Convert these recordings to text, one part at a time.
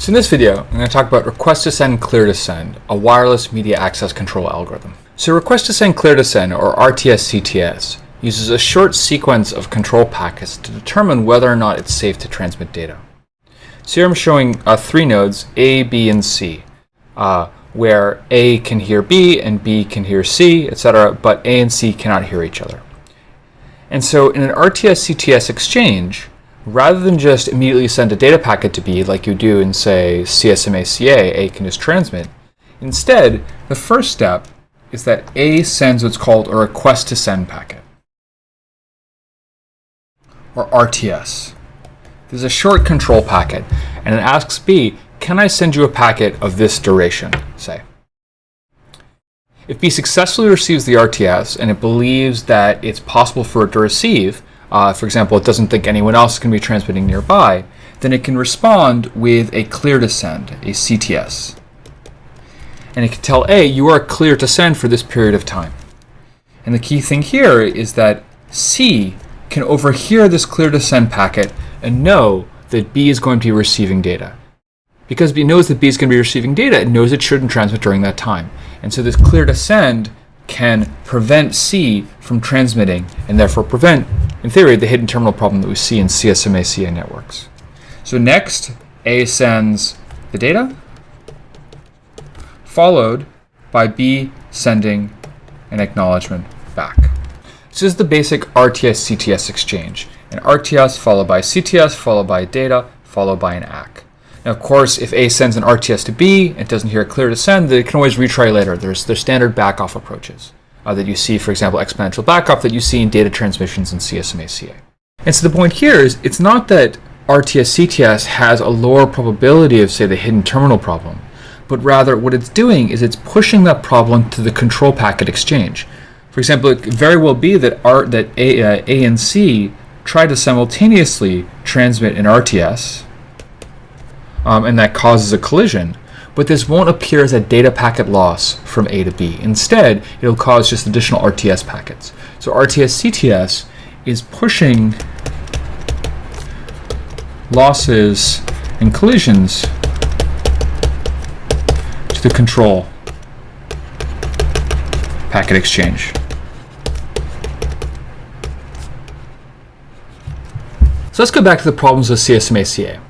So in this video, I'm going to talk about request to send, clear to send, a wireless media access control algorithm. So request to send, clear to send, or RTS CTS, uses a short sequence of control packets to determine whether or not it's safe to transmit data. So here I'm showing three nodes, A, B, and C, where A can hear B and B can hear C, etc., but A and C cannot hear each other. And so in an RTS CTS exchange, rather than just immediately send a data packet to B like you do in, say, CSMA-CA, A can just transmit. Instead, the first step is that A sends what's called a request to send packet, or RTS. There's a short control packet, and it asks B, can I send you a packet of this duration, say. If B successfully receives the RTS and it believes that it's possible for it to receive, for example, it doesn't think anyone else can be transmitting nearby, then it can respond with a clear to send, a CTS. And it can tell A, you are clear to send for this period of time. And the key thing here is that C can overhear this clear to send packet and know that B is going to be receiving data. Because B knows that B is going to be receiving data, it knows it shouldn't transmit during that time. And so this clear to send can prevent C from transmitting and therefore prevent, in theory, the hidden terminal problem that we see in CSMA-CA networks. So next, A sends the data, followed by B sending an acknowledgement back. So this is the basic RTS CTS exchange. An RTS followed by CTS, followed by data, followed by an ACK. Now, of course, if A sends an RTS to B and doesn't hear a clear to send, they can always retry later. There's standard backoff approaches that you see, for example, exponential backoff that you see in data transmissions in CSMA-CA. And so the point here is it's not that RTS CTS has a lower probability of, say, the hidden terminal problem, but rather what it's doing is it's pushing that problem to the control packet exchange. For example, it could very well be that A and C try to simultaneously transmit an RTS, and that causes a collision, but this won't appear as a data packet loss from A to B. Instead, it'll cause just additional RTS packets. So RTS CTS is pushing losses and collisions to the control packet exchange. So let's go back to the problems of CSMA-CA.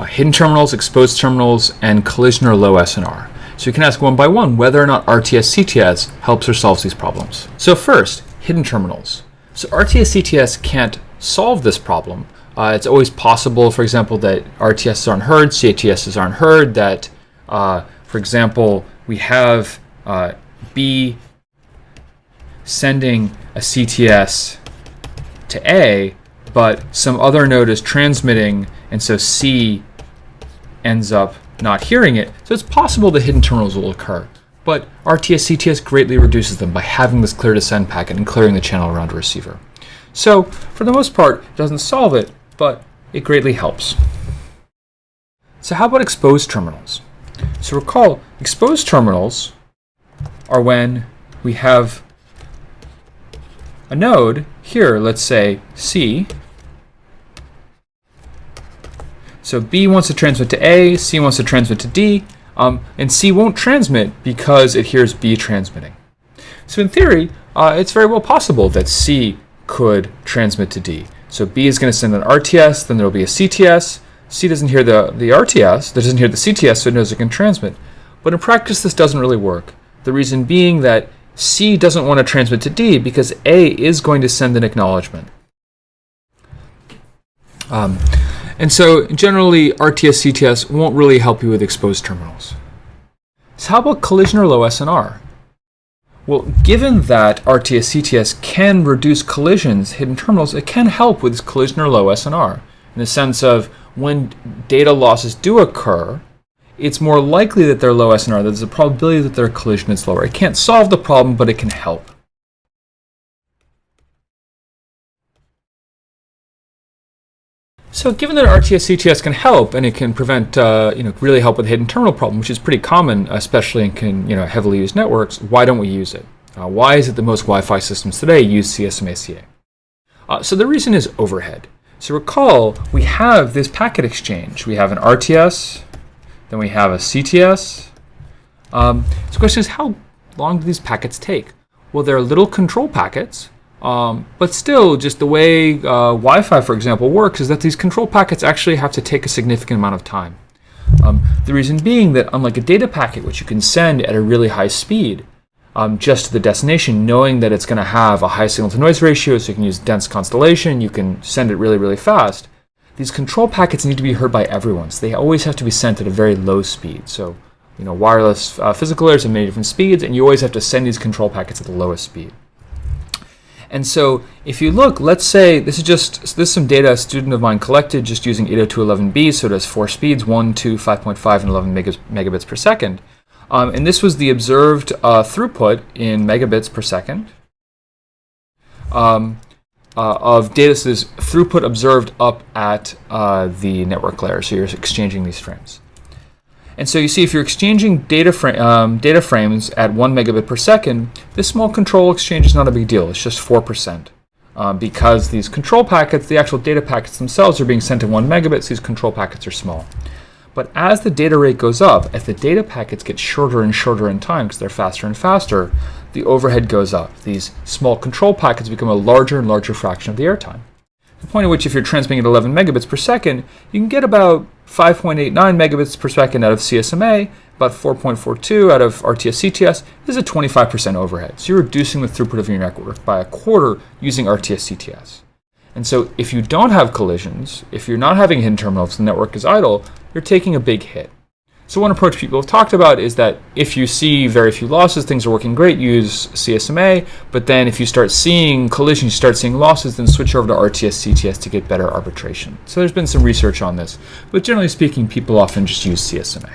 Hidden terminals, exposed terminals, and collision or low SNR. So you can ask one by one whether or not RTS CTS helps or solves these problems. So first, hidden terminals. So RTS CTS can't solve this problem. It's always possible, for example, that RTSs aren't heard, CTSs aren't heard, that, for example, we have B sending a CTS to A, but some other node is transmitting, and so C ends up not hearing it. So it's possible that hidden terminals will occur, but RTS CTS greatly reduces them by having this clear to send packet and clearing the channel around a receiver. So for the most part, it doesn't solve it, but it greatly helps. So how about exposed terminals? So recall, exposed terminals are when we have a node here, let's say C. So B wants to transmit to A, C wants to transmit to D, and C won't transmit because it hears B transmitting. So in theory, it's very well possible that C could transmit to D. So B is going to send an RTS, then there will be a CTS. C doesn't hear the RTS, that doesn't hear the CTS, so it knows it can transmit. But in practice, this doesn't really work. The reason being that C doesn't want to transmit to D because A is going to send an acknowledgement. And so generally, RTS CTS won't really help you with exposed terminals. So how about collision or low SNR? Well, given that RTS CTS can reduce collisions, hidden terminals, it can help with collision or low SNR in the sense of when data losses do occur, it's more likely that they're low SNR. There's a probability that their collision is lower. It can't solve the problem, but it can help. So given that RTS CTS can help and it can prevent, really help with the hidden terminal problem, which is pretty common, especially in heavily used networks, why don't we use it? Why is it that most Wi-Fi systems today use CSMA-CA? So the reason is overhead. So recall, we have this packet exchange. We have an RTS Then we have a CTS. So the question is, how long do these packets take? Well, they're little control packets, but still, just the way Wi-Fi, for example, works is that these control packets actually have to take a significant amount of time. The reason being that unlike a data packet, which you can send at a really high speed, just to the destination, knowing that it's going to have a high signal-to-noise ratio, so you can use dense constellation, you can send it really, really fast. These control packets need to be heard by everyone, so they always have to be sent at a very low speed. So, wireless physical layers have many different speeds, and you always have to send these control packets at the lowest speed. And so if you look, let's say this is some data a student of mine collected just using 802.11b, so it has 4 speeds, 1, 2, 5.5, and 11 megabits per second. And this was the observed throughput in megabits per second of data. So this throughput observed up at the network layer, so you're exchanging these frames. And so you see, if you're exchanging data frames at 1 megabit per second, this small control exchange is not a big deal. It's just 4%. Because these control packets, the actual data packets themselves, are being sent at 1 megabit, so these control packets are small. But as the data rate goes up, as the data packets get shorter and shorter in time because they're faster and faster, the overhead goes up. These small control packets become a larger and larger fraction of the airtime. The point at which, if you're transmitting at 11 megabits per second, you can get about 5.89 megabits per second out of CSMA, about 4.42 out of RTS CTS. This is a 25% overhead. So you're reducing the throughput of your network by a quarter using RTS CTS. And so if you don't have collisions, if you're not having hidden terminals, the network is idle, you're taking a big hit. So one approach people have talked about is that if you see very few losses, things are working great, use CSMA. But then if you start seeing collisions, you start seeing losses, then switch over to RTS CTS to get better arbitration. So there's been some research on this. But generally speaking, people often just use CSMA.